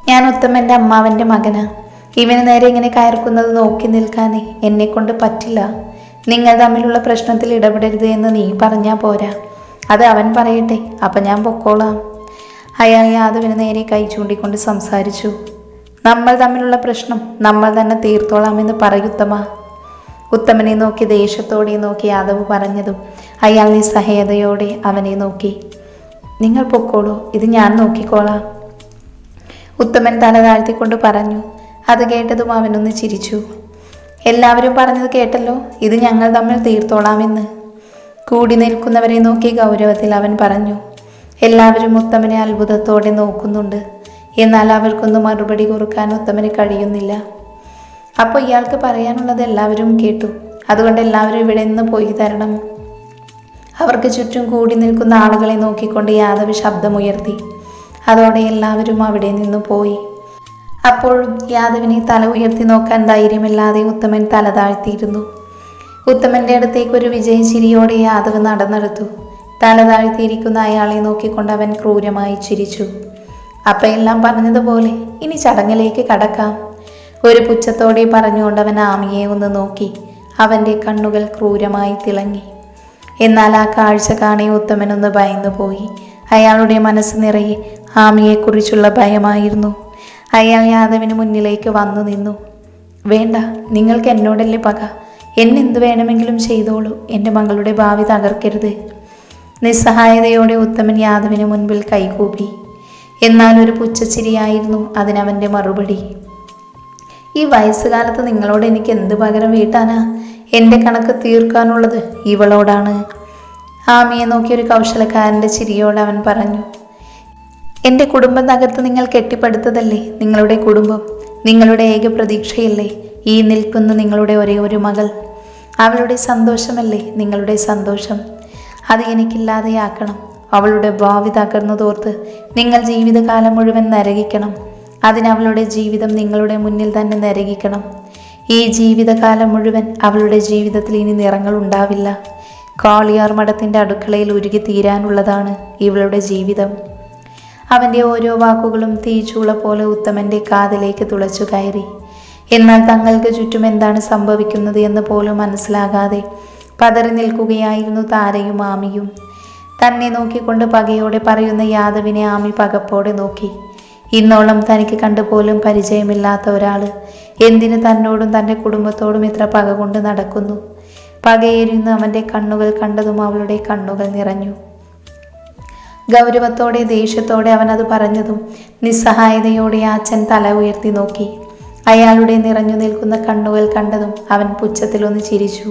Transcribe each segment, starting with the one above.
ഞാൻ ഉത്തമൻ്റെ അമ്മാവൻ്റെ മകനാ. ഇവന് നേരെ ഇങ്ങനെ കയർക്കുന്നത് നോക്കി നിൽക്കാനേ എന്നെ കൊണ്ട് പറ്റില്ല. നിങ്ങൾ തമ്മിലുള്ള പ്രശ്നത്തിൽ ഇടപെടരുത് എന്ന് നീ പറഞ്ഞാൽ പോരാ, അത് അവൻ പറയട്ടെ, അപ്പം ഞാൻ പൊക്കോളാം. അയാൾ യാദവിന് നേരെ കൈ ചൂണ്ടിക്കൊണ്ട് സംസാരിച്ചു. നമ്മൾ തമ്മിലുള്ള പ്രശ്നം നമ്മൾ തന്നെ തീർത്തോളാമെന്ന് പറയുത്തമ. ഉത്തമനെ നോക്കി ദേഷ്യത്തോടെ നോക്കി യാദവ് പറഞ്ഞതും അയാൾ നിസ്സഹായതയോടെ അവനെ നോക്കി. നിങ്ങൾ പൊക്കോളൂ, ഇത് ഞാൻ നോക്കിക്കോളാം. ഉത്തമൻ തല താഴ്ത്തിക്കൊണ്ട് പറഞ്ഞു. അത് കേട്ടതും അവനൊന്ന് ചിരിച്ചു. എല്ലാവരും പറഞ്ഞത് കേട്ടല്ലോ, ഇത് ഞങ്ങൾ തമ്മിൽ തീർത്തോളാമെന്ന്. കൂടി നിൽക്കുന്നവരെ നോക്കി ഗൗരവത്തിൽ അവൻ പറഞ്ഞു. എല്ലാവരും ഉത്തമനെ അത്ഭുതത്തോടെ നോക്കുന്നുണ്ട്. എന്നാൽ അവർക്കൊന്നും മറുപടി കുറുക്കാൻ ഉത്തമന് കഴിയുന്നില്ല. അപ്പോൾ ഇയാൾക്ക് പറയാനുള്ളത് എല്ലാവരും കേട്ടു. അതുകൊണ്ട് എല്ലാവരും ഇവിടെ നിന്ന് പോയി തരണം. അവർക്ക് ചുറ്റും കൂടി നിൽക്കുന്ന ആളുകളെ നോക്കിക്കൊണ്ട് യാദവ് ശബ്ദമുയർത്തി. അതോടെ എല്ലാവരും അവിടെ നിന്ന് പോയി. അപ്പോഴും യാദവിനെ തല ഉയർത്തി നോക്കാൻ ധൈര്യമില്ലാതെ ഉത്തമൻ തല താഴ്ത്തിയിരുന്നു. ഉത്തമന്റെ അടുത്തേക്ക് ഒരു വിജയചിരിയോടെ യാദവ് നടന്നെടുത്തു. തല താഴ്ത്തിയിരിക്കുന്ന അയാളെ നോക്കിക്കൊണ്ട് അവൻ ക്രൂരമായി ചിരിച്ചു. അപ്പം എല്ലാം പറഞ്ഞതുപോലെ ഇനി ചടങ്ങിലേക്ക് കടക്കാം. ഒരു പുച്ഛത്തോടെ പറഞ്ഞുകൊണ്ട് അവൻ ആമിയെ ഒന്ന് നോക്കി. അവൻ്റെ കണ്ണുകൾ ക്രൂരമായി തിളങ്ങി. എന്നാൽ ആ കാഴ്ച കാണി ഉത്തമനൊന്ന് ഭയന്നുപോയി. അയാളുടെ മനസ്സ് നിറയെ ആമിയെക്കുറിച്ചുള്ള ഭയമായിരുന്നു. അയാൾ യാദവിന് മുന്നിലേക്ക് വന്നു നിന്നു. വേണ്ട, നിങ്ങൾക്ക് എന്നോടല്ലേ പക, എന്നെന്ത് വേണമെങ്കിലും ചെയ്തോളൂ, എൻ്റെ മകളുടെ ഭാവി തകർക്കരുത്. നിസ്സഹായതയോടെ ഉത്തമൻ യാദവിന് മുൻപിൽ കൈകൂപ്പി. എന്നാൽ ഒരു പുച്ഛച്ചിരിയായിരുന്നു അതിനവൻ്റെ മറുപടി. ഈ വയസ്സുകാലത്ത് നിങ്ങളോട് എനിക്ക് എന്ത് പകരം വീട്ടാനാ? എൻ്റെ കണക്ക് തീർക്കാനുള്ളത് ഇവളോടാണ്. ആമിയെ നോക്കി ഒരു കൗശലക്കാരൻ്റെ ചിരിയോട് അവൻ പറഞ്ഞു. എൻ്റെ കുടുംബം തകർത്ത് നിങ്ങൾ കെട്ടിപ്പടുത്തതല്ലേ നിങ്ങളുടെ കുടുംബം, നിങ്ങളുടെ ഏക പ്രതീക്ഷയല്ലേ ഈ നിൽക്കുന്ന നിങ്ങളുടെ ഒരേ ഒരു മകൾ. അവളുടെ സന്തോഷമല്ലേ നിങ്ങളുടെ സന്തോഷം. അത് എനിക്കില്ലാതെയാക്കണം. അവളുടെ ഭാവി തകർന്നതോർത്ത് നിങ്ങൾ ജീവിതകാലം മുഴുവൻ നരകിക്കണം. അതിനവളുടെ ജീവിതം നിങ്ങളുടെ മുന്നിൽ തന്നെ നരകിക്കണം. ഈ ജീവിതകാലം മുഴുവൻ അവളുടെ ജീവിതത്തിൽ ഇനി നിറങ്ങൾ ഉണ്ടാവില്ല. കാളിയാർ മഠത്തിൻ്റെ അടുക്കളയിൽ ഉരുകി തീരാനുള്ളതാണ് ഇവളുടെ ജീവിതം. അവൻ്റെ ഓരോ വാക്കുകളും തീച്ചൂള പോലെ ഉത്തമൻ്റെ കാതിലേക്ക് തുളച്ചു കയറി. എന്നാൽ തങ്ങൾക്ക് ചുറ്റും എന്താണ് സംഭവിക്കുന്നത് എന്ന് പോലും മനസ്സിലാകാതെ പതറി നിൽക്കുകയായിരുന്നു താരയും ആമിയും. തന്നെ നോക്കിക്കൊണ്ട് പകയോടെ പറയുന്ന യാദവിനെ ആമി പകപ്പോടെ നോക്കി. ഇന്നോളം തനിക്ക് കണ്ടുപോലും പരിചയമില്ലാത്ത ഒരാൾ എന്തിന് തന്നോടും തൻ്റെ കുടുംബത്തോടും ഇത്ര പക കൊണ്ട് നടക്കുന്നു? പകയേറിയുന്ന അവൻ്റെ കണ്ണുകൾ കണ്ടതും അവളുടെ കണ്ണുകൾ നിറഞ്ഞു. ഗൗരവത്തോടെ ദേഷ്യത്തോടെ അവനത് പറഞ്ഞതും നിസ്സഹായതയോടെ അച്ഛൻ തല ഉയർത്തി നോക്കി. അയാളുടെ നിറഞ്ഞു നിൽക്കുന്ന കണ്ണുകൾ കണ്ടതും അവൻ പുച്ഛത്തിലൊന്ന് ചിരിച്ചു.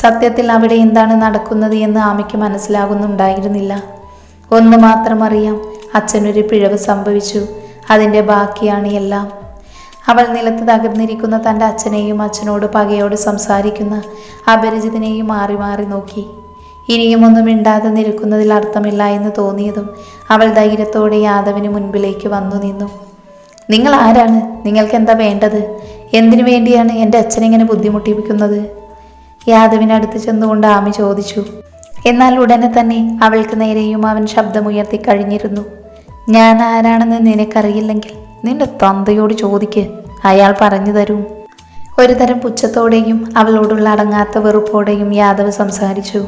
സത്യത്തിൽ അവിടെ എന്താണ് നടക്കുന്നത് എന്ന് ആമിക്ക് മനസ്സിലാകുന്നുണ്ടായിരുന്നില്ല. ഒന്ന് മാത്രം അറിയാം, അച്ഛനൊരു പിഴവ് സംഭവിച്ചു. അതിൻ്റെ ബാക്കിയാണ് എല്ലാം. അവൾ നിലത്ത് തകർന്നിരിക്കുന്ന തൻ്റെ അച്ഛനെയും അച്ഛനോട് പകയോട് സംസാരിക്കുന്ന അപരിചിതനെയും മാറി മാറി നോക്കി. ഇനിയും ഒന്നും മിണ്ടാതെ നിൽക്കുന്നതിൽ അർത്ഥമില്ല എന്ന് തോന്നിയതും അവൾ ധൈര്യത്തോടെ യാദവിന് മുൻപിലേക്ക് വന്നു നിന്നു. നിങ്ങൾ ആരാണ്? നിങ്ങൾക്ക് എന്താ വേണ്ടത്? എന്തിനു വേണ്ടിയാണ് എൻ്റെ അച്ഛനെങ്ങനെ ബുദ്ധിമുട്ടിപ്പിക്കുന്നത്? യാദവിനടുത്ത് ചെന്നുകൊണ്ട് ആമി ചോദിച്ചു. എന്നാൽ ഉടനെ തന്നെ അവൾക്ക് നേരെയും അവൻ ശബ്ദമുയർത്തി കഴിഞ്ഞിരുന്നു. ഞാൻ ആരാണെന്ന് നിനക്കറിയില്ലെങ്കിൽ നിന്റെ തന്തയോട് ചോദിക്ക്, അയാൾ പറഞ്ഞു തരും. ഒരുതരം പുച്ഛത്തോടെയും അവളോടുള്ള അടങ്ങാത്ത വെറുപ്പോടെയും യാദവ് സംസാരിച്ചു.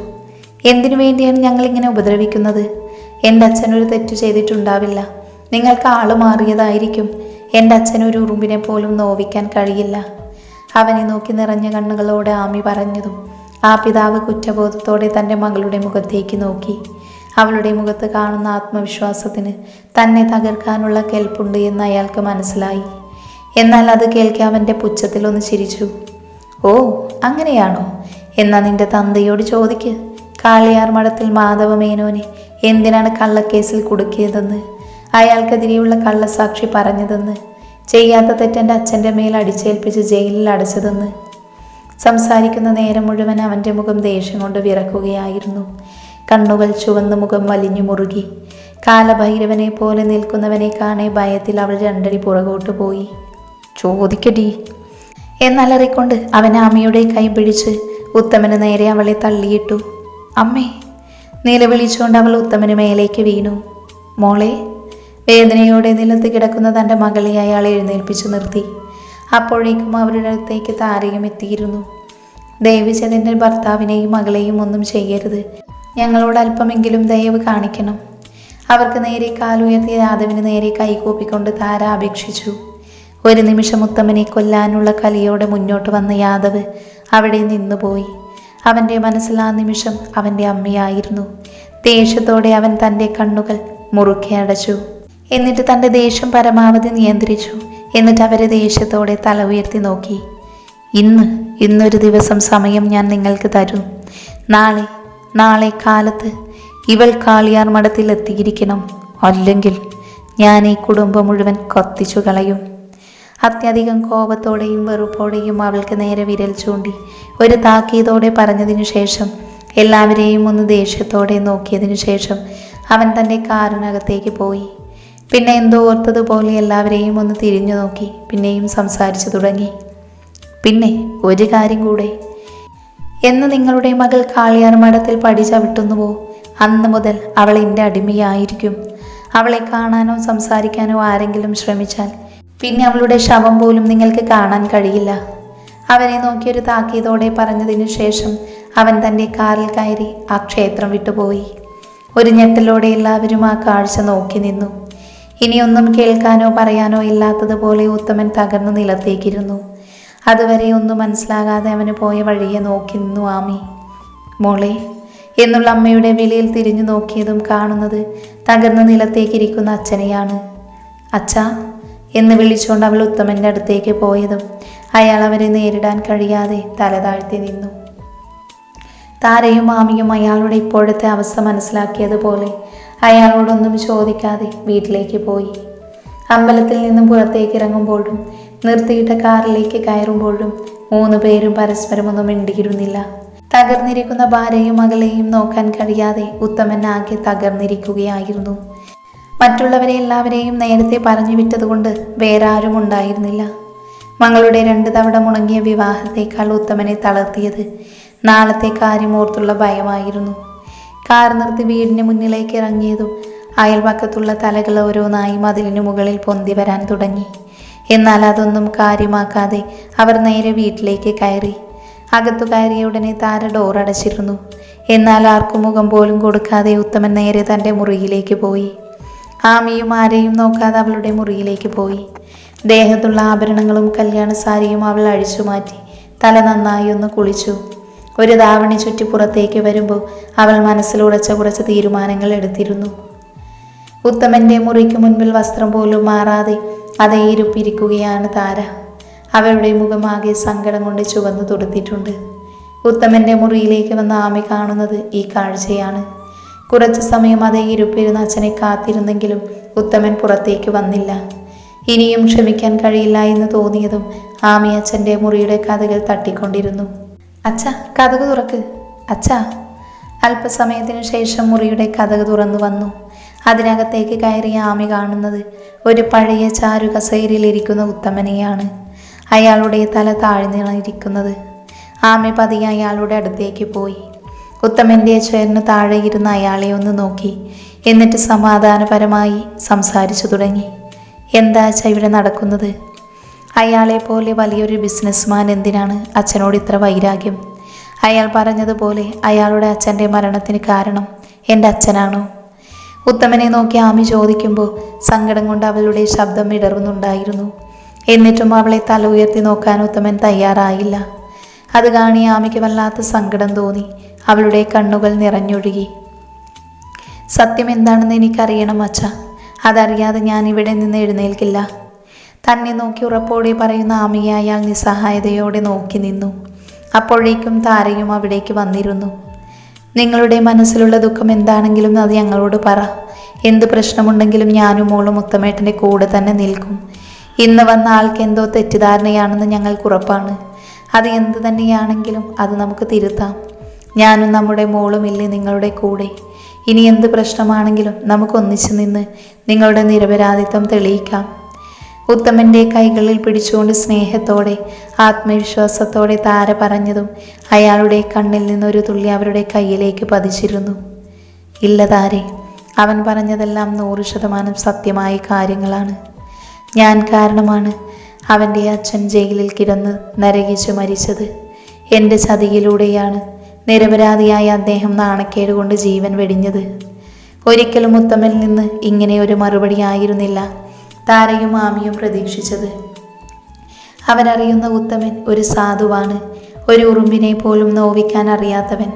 എന്തിനു വേണ്ടിയാണ് ഞങ്ങളിങ്ങനെ ഉപദ്രവിക്കുന്നത്? എൻ്റെ അച്ഛനൊരു തെറ്റു ചെയ്തിട്ടുണ്ടാവില്ല. നിങ്ങൾക്ക് ആള് മാറിയതായിരിക്കും. എൻ്റെ അച്ഛനൊരു ഉറുമ്പിനെ പോലും നോവിക്കാൻ കഴിയില്ല. അവനെ നോക്കി നിറഞ്ഞ കണ്ണുകളോടെ ആമി പറഞ്ഞതും ആ പിതാവ് കുറ്റബോധത്തോടെ തൻ്റെ മകളുടെ മുഖത്തേക്ക് നോക്കി. അവളുടെ മുഖത്ത് കാണുന്ന ആത്മവിശ്വാസത്തിന് തന്നെ തകർക്കാനുള്ള കെൽപ്പുണ്ട് എന്ന് അയാൾക്ക് മനസ്സിലായി. എന്നാൽ അത് കേൾക്കെ അവൻ്റെ പുച്ഛത്തിലൊന്ന് ചിരിച്ചു. ഓ, അങ്ങനെയാണോ? എന്നാൽ നിന്റെ തന്തയോട് ചോദിക്ക്, കാളിയാർ മഠത്തിൽ മാധവമേനോനെ എന്തിനാണ് കള്ളക്കേസിൽ കുടുക്കിയതെന്ന്, അയാൾക്കെതിരെയുള്ള കള്ളസാക്ഷി പറഞ്ഞതെന്ന്, ചെയ്യാത്ത തെറ്റെൻ്റെ അച്ഛൻ്റെ മേൽ അടിച്ചേൽപ്പിച്ച് ജയിലിൽ അടച്ചതെന്ന്. സംസാരിക്കുന്ന നേരം മുഴുവൻ അവൻ്റെ മുഖം ദേഷ്യം കൊണ്ട് വിറക്കുകയായിരുന്നു. കണ്ണുകൾ ചുവന്ന് മുഖം വലിഞ്ഞു മുറുകി. കാലഭൈരവനെ പോലെ നിൽക്കുന്നവനെ കാണെ ഭയത്തിൽ അവൾ രണ്ടടി പുറകോട്ട് പോയി. ചോദിക്കടി എന്നലറിക്കൊണ്ട് അവൻ ആമയുടെ കൈ പിടിച്ച് ഉത്തമന് നേരെ അവളെ തള്ളിയിട്ടു. അമ്മേ നിലവിളിച്ചുകൊണ്ട് അവൾ ഉത്തമന് മേലേക്ക് വീണു. മോളെ, വേദനയോടെ നിലത്ത് കിടക്കുന്ന തൻ്റെ മകളെ അയാൾ എഴുന്നേൽപ്പിച്ചു നിർത്തി. അപ്പോഴേക്കും അവരുടെ അടുത്തേക്ക് താരയും എത്തിയിരുന്നു. ദയവ് ചെയ്തെൻ്റെ ഭർത്താവിനെയും മകളെയും ഒന്നും ചെയ്യരുത്. ഞങ്ങളോട് അല്പമെങ്കിലും ദയവ് കാണിക്കണം. അവർക്ക് നേരെ കാലുയർത്തിയ യാദവിന് നേരെ കൈകൂപ്പിക്കൊണ്ട് താര അപേക്ഷിച്ചു. ഒരു നിമിഷം ഉത്തമനെ കൊല്ലാനുള്ള കലിയോടെ മുന്നോട്ട് വന്ന യാദവ് അവിടെ നിന്നുപോയി. അവൻ്റെ മനസ്സിൽ ആ നിമിഷം അവൻ്റെ അമ്മയായിരുന്നു. ദേഷ്യത്തോടെ അവൻ തൻ്റെ കണ്ണുകൾ മുറുക്കെ അടച്ചു. എന്നിട്ട് തൻ്റെ ദേഷ്യം പരമാവധി നിയന്ത്രിച്ചു. എന്നിട്ട് അവരെ ദേഷ്യത്തോടെ തല ഉയർത്തി നോക്കി. ഇന്നൊരു ദിവസം സമയം ഞാൻ നിങ്ങൾക്ക് തരും. നാളെ കാലത്ത് ഇവൾ കാളിയാർ മഠത്തിൽ എത്തിയിരിക്കണം. അല്ലെങ്കിൽ ഞാൻ ഈ കുടുംബം മുഴുവൻ കൊത്തിച്ചു കളയും. അത്യധികം കോപത്തോടെയും വെറുപ്പോടെയും അവൾക്ക് നേരെ വിരൽ ചൂണ്ടി ഒരു താക്കീതോടെ പറഞ്ഞതിനു ശേഷം എല്ലാവരെയും ഒന്ന് ദേഷ്യത്തോടെ നോക്കിയതിനു ശേഷം അവൻ തൻ്റെ കാറിനകത്തേക്ക് പോയി. പിന്നെ എന്തോ ഓർത്തതുപോലെ എല്ലാവരെയും ഒന്ന് തിരിഞ്ഞു നോക്കി പിന്നെയും സംസാരിച്ചു തുടങ്ങി. പിന്നെ ഒരു കാര്യം കൂടെ, എന്ന് നിങ്ങളുടെ മകൾ കാളിയാർ മഠത്തിൽ പടി ചവിട്ടുന്നുവോ അന്ന് മുതൽ അവൾ എൻ്റെ അടിമയായിരിക്കും. അവളെ കാണാനോ സംസാരിക്കാനോ ആരെങ്കിലും ശ്രമിച്ചാൽ പിന്നെ അവളുടെ ശവം പോലും നിങ്ങൾക്ക് കാണാൻ കഴിയില്ല. അവനെ നോക്കിയൊരു താക്കീതോടെ പറഞ്ഞതിനു ശേഷം അവൻ തൻ്റെ കാറിൽ കയറി ആ ക്ഷേത്രം വിട്ടുപോയി. ഒരു ഞെട്ടലോടെ എല്ലാവരും ആ കാഴ്ച നോക്കി നിന്നു. ഇനിയൊന്നും കേൾക്കാനോ പറയാനോ ഇല്ലാത്തതുപോലെ ഉത്തമൻ തകർന്നു നിലത്തേക്കിരുന്നു. അതുവരെ ഒന്നും മനസ്സിലാകാതെ അവന് പോയ വഴിയെ നോക്കി നിന്നു ആമി. മോളെ എന്നുള്ള അമ്മയുടെ വിളിയിൽ തിരിഞ്ഞു നോക്കിയതും കാണുന്നത് തകർന്നു നിലത്തേക്കിരിക്കുന്ന അച്ഛനെയാണ്. അച്ഛാ എന്ന് വിളിച്ചുകൊണ്ട് അവൾ ഉത്തമൻ്റെ അടുത്തേക്ക് പോയതും അയാൾ അവരെ നേരിടാൻ കഴിയാതെ തല താഴ്ത്തി നിന്നു. താരയും ആമിയും അയാളുടെ ഇപ്പോഴത്തെ അവസ്ഥ മനസ്സിലാക്കിയതുപോലെ അയാളോടൊന്നും ചോദിക്കാതെ വീട്ടിലേക്ക് പോയി. അമ്പലത്തിൽ നിന്നും പുറത്തേക്ക് ഇറങ്ങുമ്പോഴും നിർത്തിയിട്ട കാറിലേക്ക് കയറുമ്പോഴും 3 പേരും പരസ്പരം ഒന്നും മിണ്ടിയിരുന്നില്ല. തകർന്നിരിക്കുന്ന ഭാര്യയും മകളെയും നോക്കാൻ കഴിയാതെ ഉത്തമൻ ആകെ തകർന്നിരിക്കുകയായിരുന്നു. മറ്റുള്ളവരെ എല്ലാവരെയും നേരത്തെ പറഞ്ഞു വിട്ടതുകൊണ്ട് വേറെ ആരും ഉണ്ടായിരുന്നില്ല. മകളുടെ 2 തവണ മുടങ്ങിയ വിവാഹത്തേക്കാൾ ഉത്തമനെ തളർത്തിയത് നാളത്തെ കാര്യം ഓർത്തുള്ള ഭയമായിരുന്നു. കാർ നിർത്തി വീടിന് മുന്നിലേക്ക് ഇറങ്ങിയതും അയൽപക്കത്തുള്ള തലകൾ ഓരോന്നായി മതിലിനു മുകളിൽ പൊന്തി വരാൻ തുടങ്ങി. എന്നാൽ അതൊന്നും കാര്യമാക്കാതെ അവർ നേരെ വീട്ടിലേക്ക് കയറി. അകത്തു കയറിയ ഉടനെ താര ഡോർ അടച്ചിരുന്നു. എന്നാൽ ആർക്കും മുഖം പോലും കൊടുക്കാതെ ഉത്തമൻ നേരെ തൻ്റെ മുറിയിലേക്ക് പോയി. ആമിയും ആരെയും നോക്കാതെ അവളുടെ മുറിയിലേക്ക് പോയി. ദേഹത്തുള്ള ആഭരണങ്ങളും കല്യാണ സാരിയും അവൾ അഴിച്ചു മാറ്റി തല നന്നായി ഒന്ന് കുളിച്ചു. ഒരു ധാവണി ചുറ്റി പുറത്തേക്ക് വരുമ്പോൾ അവൾ മനസ്സിലുറച്ച കുറച്ച് തീരുമാനങ്ങൾ എടുത്തിരുന്നു. ഉത്തമൻ്റെ മുറിക്ക് മുൻപിൽ വസ്ത്രം പോലും മാറാതെ അതേ ഇരുപ്പിരിക്കുകയാണ് താര. അവളുടെ മുഖമാകെ സങ്കടം കൊണ്ട് ചുവന്നു തുടുത്തിട്ടുണ്ട്. ഉത്തമൻ്റെ മുറിയിലേക്ക് വന്ന ആമി കാണുന്നത് ഈ കാഴ്ചയാണ്. കുറച്ചു സമയം അതേ ഇരുപ്പിരുന്ന അച്ഛനെ കാത്തിരുന്നെങ്കിലും ഉത്തമൻ പുറത്തേക്ക് വന്നില്ല. ഇനിയും ക്ഷമിക്കാൻ കഴിയില്ല എന്ന് തോന്നിയതും ആമി അച്ഛൻ്റെ മുറിയുടെ കതകൾ തട്ടിക്കൊണ്ടിരുന്നു. അച്ഛ, കതക് തുറക്ക് അച്ഛ. അല്പസമയത്തിനു ശേഷം മുറിയുടെ കതക് തുറന്നു വന്നു. അതിനകത്തേക്ക് കയറിയ ആമി കാണുന്നത് ഒരു പഴയ ചാരു കസേരയിലിരിക്കുന്ന ഉത്തമനെയാണ്. അയാളുടെ തല താഴ്ന്നിരിക്കുന്നത്. ആമി പതിയെ അയാളുടെ അടുത്തേക്ക് പോയി. ഉത്തമൻ്റെ ചെയറിന് താഴെ ഇരുന്ന അയാളെ ഒന്ന് നോക്കി. എന്നിട്ട് സമാധാനപരമായി സംസാരിച്ചു തുടങ്ങി. എന്താ അച്ഛ ഇവിടെ നടക്കുന്നത്? അയാളെ പോലെ വലിയൊരു ബിസിനസ്മാൻ എന്തിനാണ് അച്ഛനോട് ഇത്ര വൈരാഗ്യം? അയാൾ പറഞ്ഞതുപോലെ അയാളുടെ അച്ഛൻ്റെ മരണത്തിന് കാരണം എൻ്റെ അച്ഛനാണോ? ഉത്തമനെ നോക്കി ആമി ചോദിക്കുമ്പോൾ സങ്കടം കൊണ്ട് അവളുടെ ശബ്ദം ഇടറുന്നുണ്ടായിരുന്നു. എന്നിട്ടും അവളെ തല ഉയർത്തി നോക്കാൻ ഉത്തമൻ തയ്യാറായില്ല. അത് കാണി ആമിക്ക് വല്ലാത്ത സങ്കടം തോന്നി. അവളുടെ കണ്ണുകൾ നിറഞ്ഞൊഴുകി. സത്യം എന്താണെന്ന് എനിക്കറിയണം അച്ഛ. അതറിയാതെ ഞാൻ ഇവിടെ നിന്ന് എഴുന്നേൽക്കില്ല. തന്നെ നോക്കി ഉറപ്പോടെ പറയുന്ന ആമിയെ അയാൾ നിസ്സഹായതയോടെ നോക്കി നിന്നു. അപ്പോഴേക്കും താരയും അവിടേക്ക് വന്നിരുന്നു. നിങ്ങളുടെ മനസ്സിലുള്ള ദുഃഖം എന്താണെങ്കിലും അത് ഞങ്ങളോട് പറ. എന്ത് പ്രശ്നമുണ്ടെങ്കിലും ഞാനും മോളും മുത്തമേട്ടൻ്റെ കൂടെ തന്നെ നിൽക്കും. ഇന്ന് വന്ന ആൾക്ക് എന്തോ തെറ്റിദ്ധാരണയാണെന്ന് ഞങ്ങൾക്ക് ഉറപ്പാണ്. അത് എന്ത് തന്നെയാണെങ്കിലും അത് നമുക്ക് തിരുത്താം. ഞാനും നമ്മുടെ മോളുമില്ലേ നിങ്ങളുടെ കൂടെ. ഇനി എന്ത് പ്രശ്നമാണെങ്കിലും നമുക്ക് ഒന്നിച്ചു നിന്ന് നിങ്ങളുടെ നിരപരാധിത്വം തെളിയിക്കാം. ഉത്തമൻ്റെ കൈകളിൽ പിടിച്ചുകൊണ്ട് സ്നേഹത്തോടെ ആത്മവിശ്വാസത്തോടെ താര പറഞ്ഞതും അയാളുടെ കണ്ണിൽ നിന്നൊരു തുള്ളി അവരുടെ കയ്യിലേക്ക് പതിച്ചിരുന്നു. ഇല്ല താരെ, അവൻ പറഞ്ഞതെല്ലാം 100% സത്യമായ കാര്യങ്ങളാണ്. ഞാൻ കാരണമാണ് അവൻ്റെ അച്ഛൻ ജയിലിൽ കിടന്ന് നരകിച്ചു മരിച്ചത്. എൻ്റെ ചതിയിലൂടെയാണ് നിരപരാധിയായ അദ്ദേഹം നാണക്കേട് കൊണ്ട് ജീവൻ വെടിഞ്ഞത്. ഒരിക്കലും ഉത്തമനിൽ നിന്ന് ഇങ്ങനെ ഒരു മറുപടി ആയിരുന്നില്ല താരയും ആമിയും പ്രതീക്ഷിച്ചത്. അവരറിയുന്ന ഉത്തമൻ ഒരു സാധുവാണ്, ഒരു ഉറുമ്പിനെ പോലും നോവിക്കാൻ അറിയാത്തവൻ.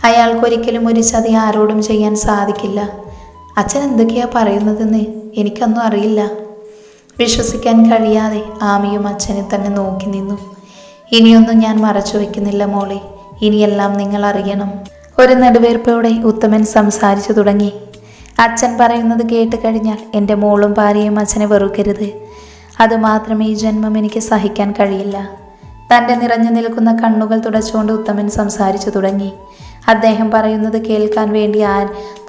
അയാൾക്കൊരിക്കലും ഒരു ചതി ആരോടും ചെയ്യാൻ സാധിക്കില്ല. അച്ഛൻ എന്തൊക്കെയാ പറയുന്നതെന്ന് എനിക്കൊന്നും അറിയില്ല. വിശ്വസിക്കാൻ കഴിയാതെ ആമിയും അച്ഛനെ തന്നെ നോക്കി നിന്നു. ഇനിയൊന്നും ഞാൻ മറച്ചു വയ്ക്കുന്നില്ല മോളെ, ഇനിയെല്ലാം നിങ്ങൾ അറിയണം. ഒരു നെടുവേർപ്പോടെ ഉത്തമൻ സംസാരിച്ചു തുടങ്ങി. അച്ഛൻ പറയുന്നത് കേട്ട് കഴിഞ്ഞാൽ എൻ്റെ മോളും ഭാര്യയും അച്ഛനെ വെറുക്കരുത്. അതുമാത്രമേ ഈ ജന്മം എനിക്ക് സഹിക്കാൻ കഴിയില്ല. തൻ്റെ നിറഞ്ഞു നിൽക്കുന്ന കണ്ണുകൾ തുടച്ചുകൊണ്ട് ഉത്തമൻ സംസാരിച്ചു തുടങ്ങി. അദ്ദേഹം പറയുന്നത് കേൾക്കാൻ വേണ്ടി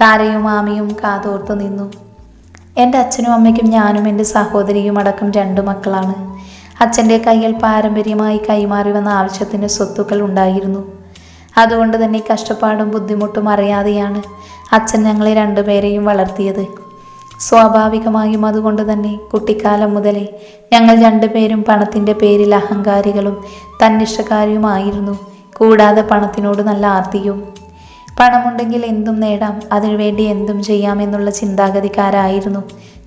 താരയും ആമിയും കാതോർത്തു നിന്നു. എൻ്റെ അച്ഛനും അമ്മയ്ക്കും ഞാനും എൻ്റെ സഹോദരിയും അടക്കം 2 മക്കളാണ്. അച്ഛൻ്റെ കയ്യിൽ പാരമ്പര്യമായി കൈമാറി വന്ന ആവശ്യത്തിന് സ്വത്തുക്കൾ ഉണ്ടായിരുന്നു. അതുകൊണ്ട് തന്നെ കഷ്ടപ്പാടും ബുദ്ധിമുട്ടും അറിയാതെയാണ് അച്ഛൻ ഞങ്ങളെ 2 പേരെയും വളർത്തിയത്. സ്വാഭാവികമായും അതുകൊണ്ട് തന്നെ കുട്ടിക്കാലം മുതലേ ഞങ്ങൾ 2 പേരും പണത്തിൻ്റെ പേരിൽ അഹങ്കാരികളും തന്നിഷ്ടക്കാരിയുമായിരുന്നു. കൂടാതെ പണത്തിനോട് നല്ല ആർത്തിയും. പണമുണ്ടെങ്കിൽ എന്തും നേടാം, അതിനുവേണ്ടി എന്തും ചെയ്യാമെന്നുള്ള ചിന്താഗതിക്കാരായിരുന്നു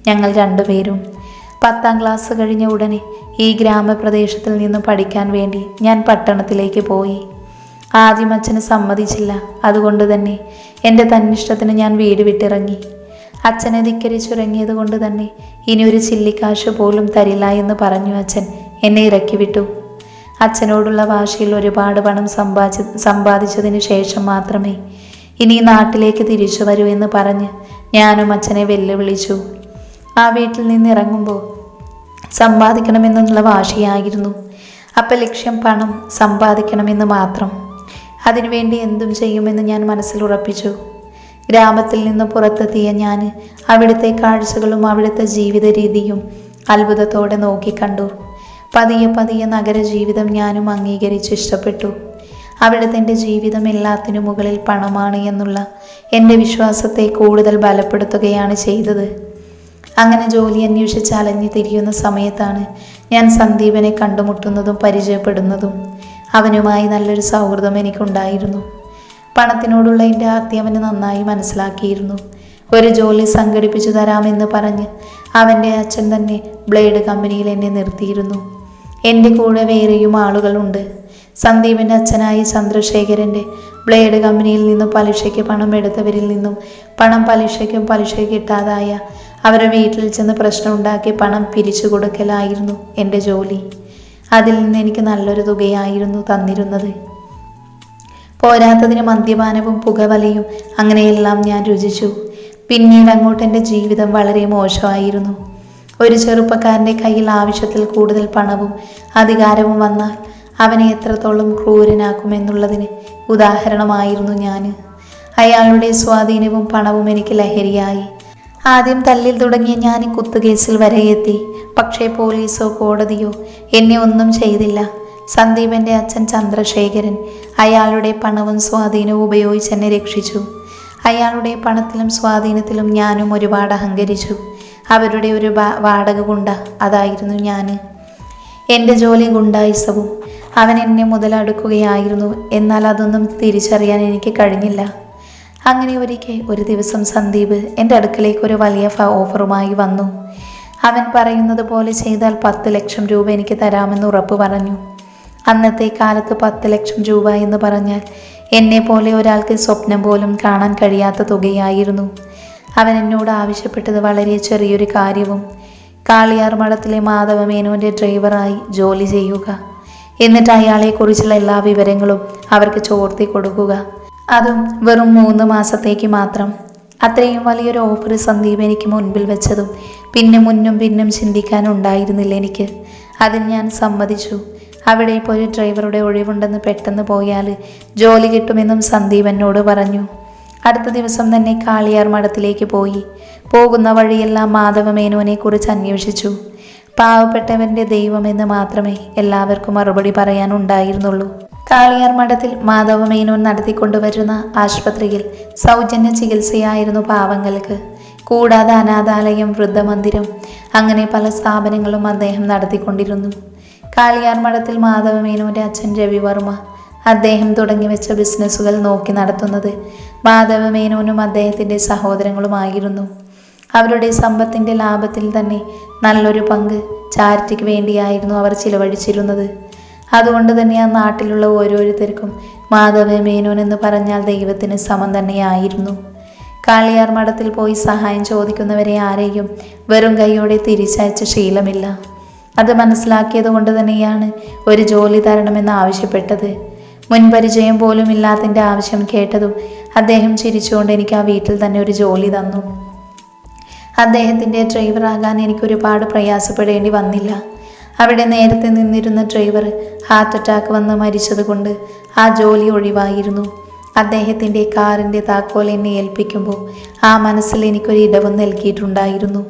ഞങ്ങൾ 2 പേരും. 10ാം ക്ലാസ് കഴിഞ്ഞ ഉടനെ ഈ ഗ്രാമപ്രദേശത്തിൽ നിന്ന് പഠിക്കാൻ വേണ്ടി ഞാൻ പട്ടണത്തിലേക്ക് പോയി. ആദ്യം അച്ഛന് സമ്മതിച്ചില്ല. അതുകൊണ്ട് തന്നെ എൻ്റെ തന്നിഷ്ടത്തിന് ഞാൻ വീട് വിട്ടിറങ്ങി. അച്ഛനെ ധിക്കരിച്ചിറങ്ങിയത് കൊണ്ട് തന്നെ ഇനി ഒരു ചില്ലിക്കാശ് പോലും തരില്ല എന്ന് പറഞ്ഞു അച്ഛൻ എന്നെ ഇറക്കി വിട്ടു. അച്ഛനോടുള്ള വാശിയിൽ ഒരുപാട് പണം സമ്പാദിച്ചതിന് ശേഷം മാത്രമേ ഇനി നാട്ടിലേക്ക് തിരിച്ചു വരൂ എന്ന് പറഞ്ഞ് ഞാനും അച്ഛനെ വെല്ലുവിളിച്ചു. ആ വീട്ടിൽ നിന്ന് ഇറങ്ങുമ്പോൾ സമ്പാദിക്കണമെന്നുള്ള വാശിയായിരുന്നു. അപ്പം ലക്ഷ്യം പണം സമ്പാദിക്കണമെന്ന് മാത്രം. അതിനുവേണ്ടി എന്തും ചെയ്യുമെന്ന് ഞാൻ മനസ്സിൽ ഉറപ്പിച്ചു. ഗ്രാമത്തിൽ നിന്ന് പുറത്തെത്തിയ ഞാൻ അവിടുത്തെ കാഴ്ചകളും അവിടുത്തെ ജീവിത രീതിയും അത്ഭുതത്തോടെ നോക്കിക്കണ്ടു. പതിയെ പതിയെ നഗരജീവിതം ഞാനും അംഗീകരിച്ച് ഇഷ്ടപ്പെട്ടു. അവിടുത്തെ എൻ്റെ ജീവിതം എല്ലാത്തിനു മുകളിൽ പണമാണ് എന്നുള്ള എൻ്റെ വിശ്വാസത്തെ കൂടുതൽ ബലപ്പെടുത്തുകയാണ് ചെയ്തത്. അങ്ങനെ ജോലി അന്വേഷിച്ച് അലഞ്ഞു തിരിയുന്ന സമയത്താണ് ഞാൻ സന്ദീപനെ കണ്ടുമുട്ടുന്നതും പരിചയപ്പെടുന്നതും. അവനുമായി നല്ലൊരു സൗഹൃദം എനിക്കുണ്ടായിരുന്നു. പണത്തിനോടുള്ള എൻ്റെ ആർത്തി അവന് നന്നായി മനസ്സിലാക്കിയിരുന്നു. ഒരു ജോലി സംഘടിപ്പിച്ചു തരാമെന്ന് പറഞ്ഞ് അവൻ്റെ അച്ഛൻ തന്നെ ബ്ലേഡ് കമ്പനിയിൽ എന്നെ നിർത്തിയിരുന്നു. എൻ്റെ കൂടെ വേറെയും ആളുകളുണ്ട്. സന്ദീപിൻ്റെ അച്ഛനായ ചന്ദ്രശേഖരൻ്റെ ബ്ലേഡ് കമ്പനിയിൽ നിന്നും പലിശയ്ക്ക് പണം എടുത്തവരിൽ നിന്നും പലിശ കിട്ടാതായ അവരുടെ വീട്ടിൽ ചെന്ന് പ്രശ്നമുണ്ടാക്കി പണം പിരിച്ചു കൊടുക്കലായിരുന്നു എൻ്റെ ജോലി. അതിൽ നിന്ന് എനിക്ക് നല്ലൊരു തുകയായിരുന്നു തന്നിരുന്നത്. പോരാത്തതിന് മദ്യപാനവും പുകവലിയും അങ്ങനെയെല്ലാം ഞാൻ രുചിച്ചു. പിന്നീട് അങ്ങോട്ട് എൻ്റെ ജീവിതം വളരെ മോശമായിരുന്നു. ഒരു ചെറുപ്പക്കാരൻ്റെ കയ്യിൽ ആവശ്യത്തിൽ കൂടുതൽ പണവും അധികാരവും വന്നാൽ അവനെ എത്രത്തോളം ക്രൂരനാക്കുമെന്നുള്ളതിന് ഉദാഹരണമായിരുന്നു ഞാൻ. അയാളുടെ സ്വാധീനവും പണവും എനിക്ക് ലഹരിയായി. ആദ്യം തല്ലിൽ തുടങ്ങിയ ഞാൻ കുത്തുകേസിൽ വരെ എത്തി. പക്ഷേ പോലീസോ കോടതിയോ എന്നെ ഒന്നും ചെയ്തില്ല. സന്ദീപൻ്റെ അച്ഛൻ ചന്ദ്രശേഖരൻ അയാളുടെ പണവും സ്വാധീനവും ഉപയോഗിച്ച് എന്നെ രക്ഷിച്ചു. അയാളുടെ പണത്തിലും സ്വാധീനത്തിലും ഞാനും ഒരുപാട് അഹങ്കരിച്ചു. അവരുടെ ഒരു വാടക ഗുണ്ട അതായിരുന്നു ഞാൻ. എൻ്റെ ജോലി ഗുണ്ടായിസവും. അവൻ എന്നെ മുതലെടുക്കുകയായിരുന്നു. എന്നാൽ അതൊന്നും തിരിച്ചറിയാൻ എനിക്ക് കഴിഞ്ഞില്ല. അങ്ങനെ ഒരു ദിവസം സന്ദീപ് എൻ്റെ അടുക്കലേക്ക് ഒരു വലിയ ഓഫറുമായി വന്നു. അവൻ പറയുന്നത് പോലെ ചെയ്താൽ 10 ലക്ഷം രൂപ എനിക്ക് തരാമെന്ന് ഉറപ്പ് പറഞ്ഞു. അന്നത്തെ കാലത്ത് 10 ലക്ഷം രൂപ എന്ന് പറഞ്ഞാൽ എന്നെ പോലെ ഒരാൾക്ക് സ്വപ്നം പോലും കാണാൻ കഴിയാത്ത തുകയായിരുന്നു. അവൻ എന്നോട് ആവശ്യപ്പെട്ടത് വളരെ ചെറിയൊരു കാര്യവും, കാളിയാർ മഠത്തിലെ മാധവമേനോൻ്റെ ഡ്രൈവറായി ജോലി ചെയ്യുക. എന്നിട്ട് അയാളെക്കുറിച്ചുള്ള എല്ലാ വിവരങ്ങളും അവർക്ക് ചോർത്തി കൊടുക്കുക. അതും വെറും 3 മാസത്തേക്ക് മാത്രം. അത്രയും വലിയൊരു ഓഫർ സന്ദീപ് എനിക്ക് മുൻപിൽ വെച്ചതും പിന്നെ മുന്നും പിന്നും ചിന്തിക്കാനുണ്ടായിരുന്നില്ല എനിക്ക്. അതിന് ഞാൻ സമ്മതിച്ചു. അവിടെ ഇപ്പോൾ ഒരു ഡ്രൈവറുടെ ഒഴിവുണ്ടെന്ന് പെട്ടെന്ന് പോയാൽ ജോലി കിട്ടുമെന്നും സന്ദീപ് എന്നോട് പറഞ്ഞു. അടുത്ത ദിവസം തന്നെ കാളിയാർ മഠത്തിലേക്ക് പോയി. പോകുന്ന വഴിയെല്ലാം മാധവമേനോനെ കുറിച്ച് അന്വേഷിച്ചു. പാവപ്പെട്ടവൻ്റെ ദൈവമെന്ന് മാത്രമേ എല്ലാവർക്കും മറുപടി പറയാനുണ്ടായിരുന്നുള്ളൂ. കാളിയാർ മഠത്തിൽ മാധവ മേനോൻ നടത്തിക്കൊണ്ടുവരുന്ന ആശുപത്രിയിൽ സൗജന്യ ചികിത്സയായിരുന്നു പാവങ്ങൾക്ക്. കൂടാതെ അനാഥാലയം, വൃദ്ധമന്ദിരം, അങ്ങനെ പല സ്ഥാപനങ്ങളും അദ്ദേഹം നടത്തിക്കൊണ്ടിരുന്നു. കാളിയാർ മഠത്തിൽ മാധവ മേനോന്റെ അച്ഛൻ രവിവർമ്മ അദ്ദേഹം തുടങ്ങി വെച്ച ബിസിനസ്സുകൾ നോക്കി നടത്തുന്നത് മാധവ മേനോനും അദ്ദേഹത്തിൻ്റെ സഹോദരങ്ങളുമായിരുന്നു. അവരുടെ സമ്പത്തിൻ്റെ ലാഭത്തിൽ തന്നെ നല്ലൊരു പങ്ക് ചാരിറ്റിക്ക് വേണ്ടിയായിരുന്നു അവർ ചിലവഴിച്ചിരുന്നത്. അതുകൊണ്ട് തന്നെ ആ നാട്ടിലുള്ള ഓരോരുത്തർക്കും മാധവ മേനോൻ എന്ന് പറഞ്ഞാൽ ദൈവത്തിന് സമം തന്നെയായിരുന്നു. കാളിയാർ മഠത്തിൽ പോയി സഹായം ചോദിക്കുന്നവരെ ആരെയും വെറും കൈയോടെ തിരിച്ചയച്ച ശീലമില്ല. അത് മനസ്സിലാക്കിയത് കൊണ്ട് തന്നെയാണ് ഒരു ജോലി തരണമെന്ന് ആവശ്യപ്പെട്ടത്. മുൻപരിചയം പോലും ഇല്ലാത്തതിൻ്റെ ആവശ്യം കേട്ടതും അദ്ദേഹം ചിരിച്ചുകൊണ്ട് എനിക്ക് ആ വീട്ടിൽ തന്നെ ഒരു ജോലി തന്നു. അദ്ദേഹത്തിൻ്റെ ഡ്രൈവറാകാൻ എനിക്കൊരുപാട് പ്രയാസപ്പെടേണ്ടി വന്നില്ല. അവിടെ നേരത്തെ നിന്നിരുന്ന ഡ്രൈവർ ഹാർട്ട് അറ്റാക്ക് വന്ന് മരിച്ചതുകൊണ്ട് ആ ജോലി ഒഴിവായിരുന്നു. അദ്ദേഹത്തിൻ്റെ കാറിൻ്റെ താക്കോൽ എന്നെ ഏൽപ്പിക്കുമ്പോൾ ആ മനസ്സിൽ എനിക്കൊരു ഇടവും നൽകിയിട്ടുണ്ടായിരുന്നു.